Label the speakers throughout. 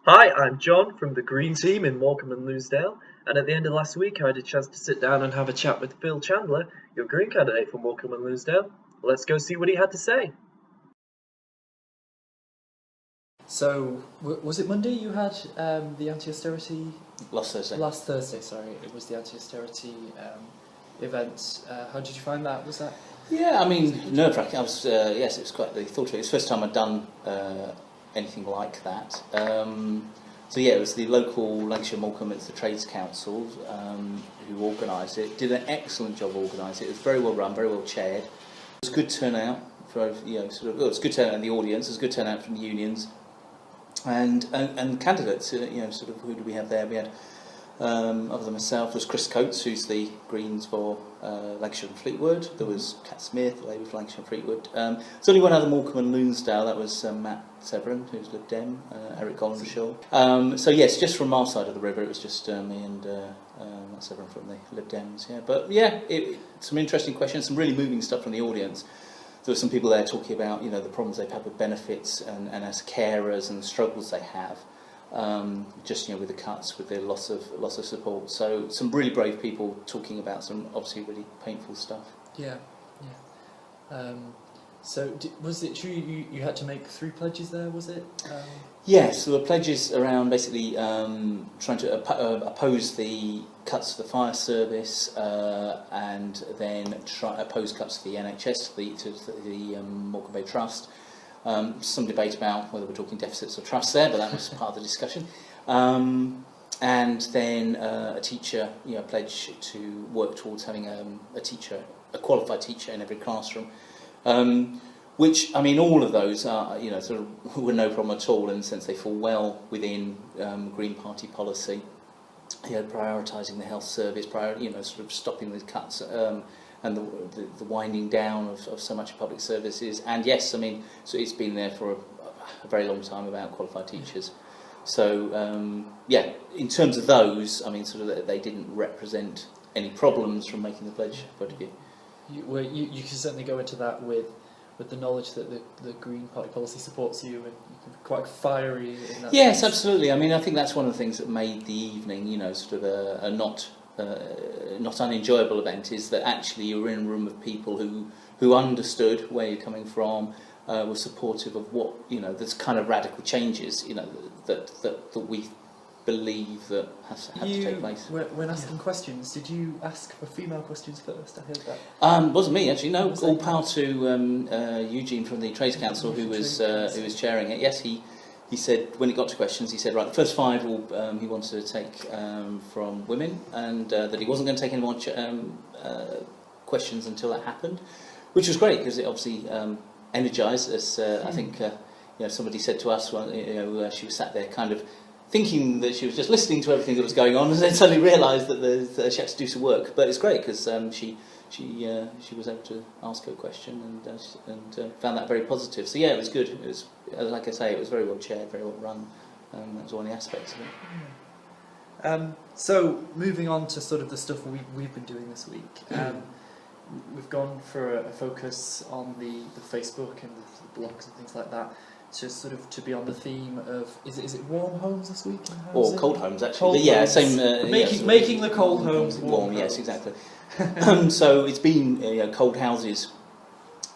Speaker 1: Hi, I'm John from the Green Team in Morecambe and Loosedale, and at the end of last week I had a chance to sit down and have a chat with Phil Chandler, your Green candidate for Morecambe and Loosedale. Let's go see what he had to say.
Speaker 2: So, was it Monday you had the anti-austerity?
Speaker 3: Last Thursday.
Speaker 2: Last Thursday, sorry. It was the anti-austerity event. How did you find that? Was that?
Speaker 3: Yeah, I mean, nerve-wracking. Yes, it was quite the thought of it. It's the first time I'd done anything like that. So yeah, it was the local Lancashire Morecambe, it's the Trades Council who organised it. Did an excellent job organising it. It was very well run, very well chaired. It was good turnout for it was good turnout in the audience. It was good turnout from the unions and candidates. Who do we have there? We had. Other than myself, was Chris Coates, who's the Greens for Lancashire and Fleetwood. There was Cat Smith, the Labour for Lancashire and Fleetwood. There's only one other Morecambe and Loonesdale, that was Matt Severin, who's Lib Dem, Eric Gollinshaw. So yes, just from our side of the river, it was just me and Matt Severin from the Lib Dems. Yeah, but yeah, some interesting questions, some really moving stuff from the audience. There were some people there talking about the problems they've had with benefits and as carers and the struggles they have. With the cuts, with the loss of support. So some really brave people talking about some obviously really painful stuff.
Speaker 2: Yeah. Was it true you had to make 3 pledges there? Was it?
Speaker 3: Yes, there were pledges around basically trying to oppose the cuts to the fire service and then oppose cuts to the NHS, to the Morecambe Bay Trust. Some debate about whether we're talking deficits or trusts there, but that was part of the discussion. And then a teacher, pledge to work towards having a qualified teacher in every classroom. Which, I mean, all of those are, were no problem at all in the sense they fall well within Green Party policy. Prioritising the health service, stopping the cuts. And the winding down of so much of public services. And yes, I mean, so it's been there for a very long time about qualified teachers. So, in terms of those, I mean, they didn't represent any problems from making the pledge point of view.
Speaker 2: You can certainly go into that with the knowledge that the Green Party policy supports you, and you can be quite fiery in that
Speaker 3: Yes,
Speaker 2: sense.
Speaker 3: Absolutely. I mean, I think that's one of the things that made the evening, a not unenjoyable event, is that actually you were in a room of people who understood where you're coming from, were supportive of what this kind of radical changes that we believe that have to take place.
Speaker 2: When asking questions, did you ask for female questions first? I heard that.
Speaker 3: Wasn't me actually. No, all power to Eugene from the Trades Council who was chairing it. Yes, he said, when it got to questions, he said, right, the first 5 he wanted to take from women, and that he wasn't going to take any more questions until that happened, which was great because it obviously energised us. I think somebody said to us, she was sat there kind of thinking that she was just listening to everything that was going on, and then suddenly realised that she had to do some work. But it's great because she was able to ask her question and found that very positive. So yeah, it was good. It was, like I say, it was very well chaired, very well run. That was one of the aspects of it.
Speaker 2: So moving on to sort of the stuff we've been doing this week. We've gone for a focus on the Facebook and the blogs and things like that, to be on the theme of is it warm homes this week?
Speaker 3: Or cold homes actually.
Speaker 2: Cold
Speaker 3: but yeah,
Speaker 2: homes.
Speaker 3: Same.
Speaker 2: Making the cold homes warm.
Speaker 3: Yes, exactly. So it's been cold houses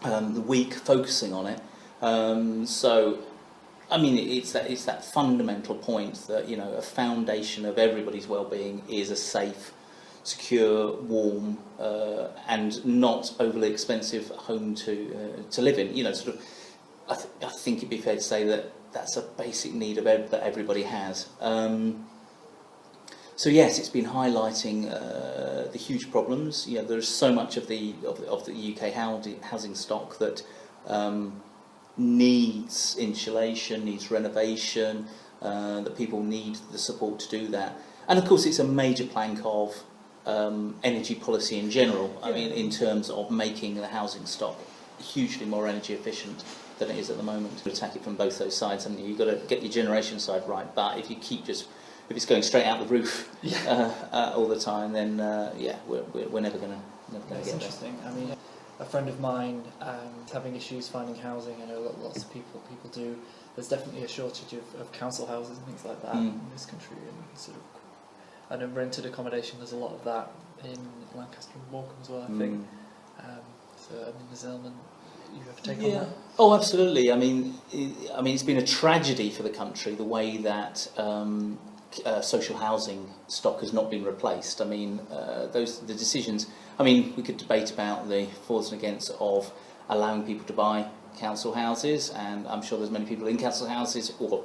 Speaker 3: the week focusing on it. So I mean it's that fundamental point that a foundation of everybody's well-being is a safe, secure, warm, and not overly expensive home to live in. I think it'd be fair to say that that's a basic need that everybody has. So yes, it's been highlighting the huge problems. There's so much of the UK housing stock that needs insulation, needs renovation, that people need the support to do that. And of course, it's a major plank of energy policy in general. I mean, in terms of making the housing stock hugely more energy efficient than it is at the moment. To attack it from both those sides, haven't you? You've got to get your generation side right, but if you keep if it's going straight out the roof all the time, then we're never going to get there.
Speaker 2: That's interesting. I mean, a friend of mine is having issues finding housing. I know lots of people do. there's definitely a shortage of council houses and things like that in this country, and sort of, I know rented accommodation, there's a lot of that in Lancaster and Morecambe as well, I think. So, I mean, there's an element you have to take on that.
Speaker 3: Oh, absolutely. I mean, it's been a tragedy for the country the way that social housing stock has not been replaced. I mean, the decisions. I mean, we could debate about the fors and against of allowing people to buy council houses, and I'm sure there's many people in council houses or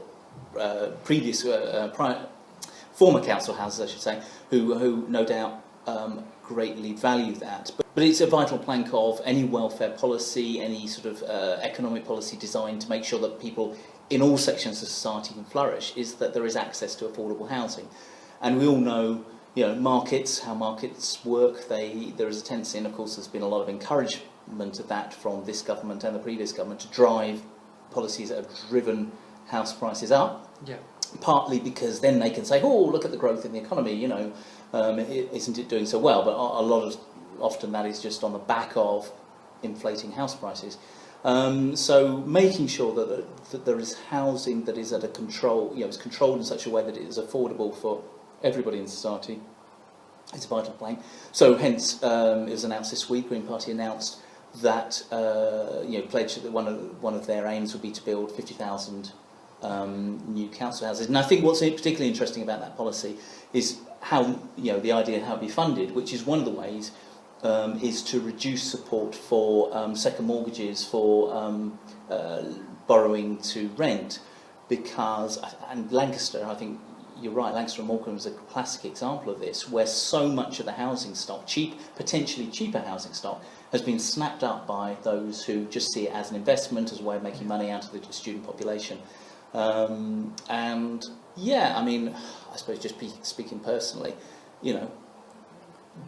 Speaker 3: former council houses, I should say, who no doubt greatly value that. But it's a vital plank of any welfare policy, any sort of economic policy designed to make sure that people in all sections of society can flourish, is that there is access to affordable housing. And we all know, markets, how markets work. There is a tendency, and of course there's been a lot of encouragement of that from this government and the previous government, to drive policies that have driven house prices up.
Speaker 2: Yeah.
Speaker 3: Partly because then they can say, oh, look at the growth in the economy, isn't it doing so well? But often that is just on the back of inflating house prices. So making sure that there is housing that is at a control, is controlled in such a way that it is affordable for everybody in society, is a vital plank. So hence, it was announced this week, Green Party announced that, pledged that one of their aims would be to build 50,000 new council houses. And I think what's particularly interesting about that policy is how, the idea of how it be funded, which is one of the ways is to reduce support for second mortgages for borrowing to rent, and Lancaster, I think you're right, Lancaster and Morecambe is a classic example of this, where so much of the housing stock, potentially cheaper housing stock, has been snapped up by those who just see it as an investment, as a way of making money out of the student population. And yeah, I mean, I suppose just speaking personally,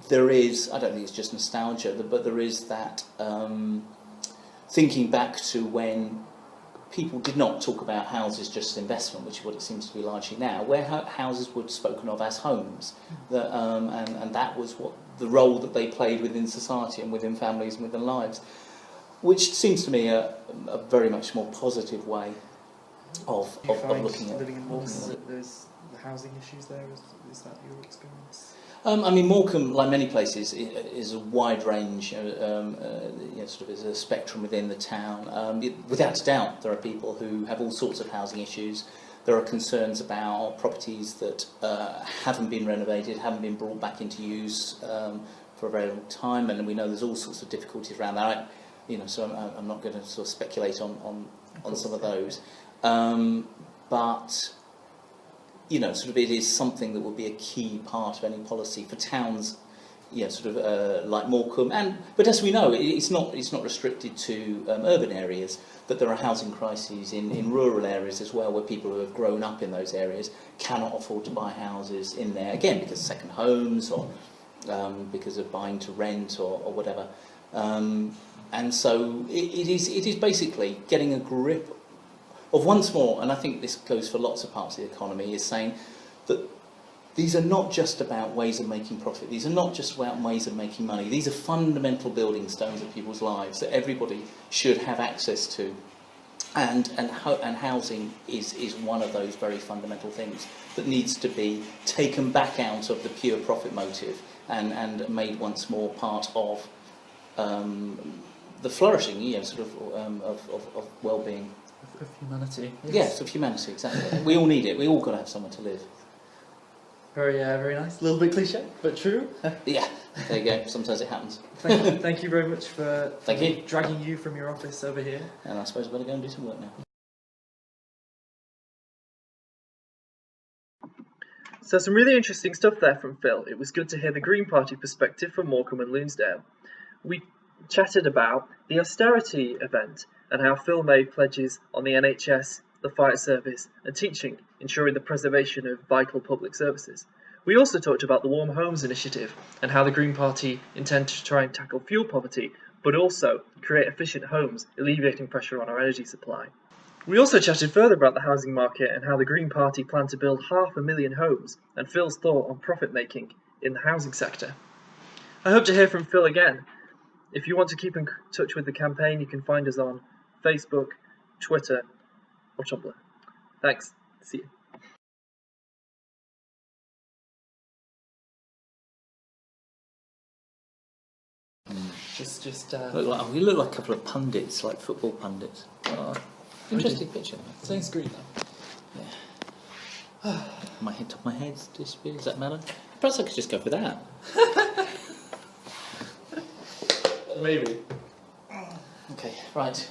Speaker 3: there is, I don't think it's just nostalgia, but there is that thinking back to when people did not talk about houses just as investment, which is what it seems to be largely now, where houses were spoken of as homes, and that was what the role that they played within society and within families and within lives, which seems to me a very much more positive way of looking at
Speaker 2: living in Morecambe, that there's the housing issues there. Is that your experience?
Speaker 3: I mean, Morecambe, like many places, is a wide range, sort of is a spectrum within the town. Without a doubt, there are people who have all sorts of housing issues. There are concerns about properties that haven't been renovated, haven't been brought back into use for a very long time, and we know there's all sorts of difficulties around that. So I'm not going to sort of speculate on some of those. But sort of it is something that will be a key part of any policy for towns, like Morecambe. But as we know, it's not restricted to urban areas. That there are housing crises in rural areas as well, where people who have grown up in those areas cannot afford to buy houses in there, again because of second homes or because of buying to rent or whatever. And so it is basically getting a grip of, once more, and I think this goes for lots of parts of the economy, is saying that these are not just about ways of making profit, these are not just about ways of making money, these are fundamental building stones of people's lives that everybody should have access to. And housing is one of those very fundamental things that needs to be taken back out of the pure profit motive and made once more part of the flourishing, of well-being.
Speaker 2: Of humanity.
Speaker 3: Yes, of humanity, exactly. We all need it. We all got to have somewhere to live.
Speaker 2: Very, very nice. A little bit cliche, but true.
Speaker 3: Yeah, there you go. Sometimes it happens.
Speaker 2: Thank you very much for
Speaker 3: dragging
Speaker 2: you from your office over here.
Speaker 3: And I suppose I better go and do some work now.
Speaker 1: So some really interesting stuff there from Phil. It was good to hear the Green Party perspective from Morecambe and Lonsdale. We chatted about the austerity event and how Phil made pledges on the NHS, the fire service and teaching, ensuring the preservation of vital public services. We also talked about the Warm Homes Initiative and how the Green Party intend to try and tackle fuel poverty, but also create efficient homes, alleviating pressure on our energy supply. We also chatted further about the housing market and how the Green Party plan to build 500,000 homes, and Phil's thought on profit making in the housing sector. I hope to hear from Phil again. If you want to keep in touch with the campaign, you can find us on Facebook, Twitter, or Tumblr. Thanks. See you.
Speaker 3: We look like a couple of pundits, like football pundits. Interesting picture.
Speaker 2: Same screen though.
Speaker 3: Yeah. My head, top of my head's disappeared. Does that matter? Perhaps I could just go for that.
Speaker 2: Maybe.
Speaker 3: Okay, right.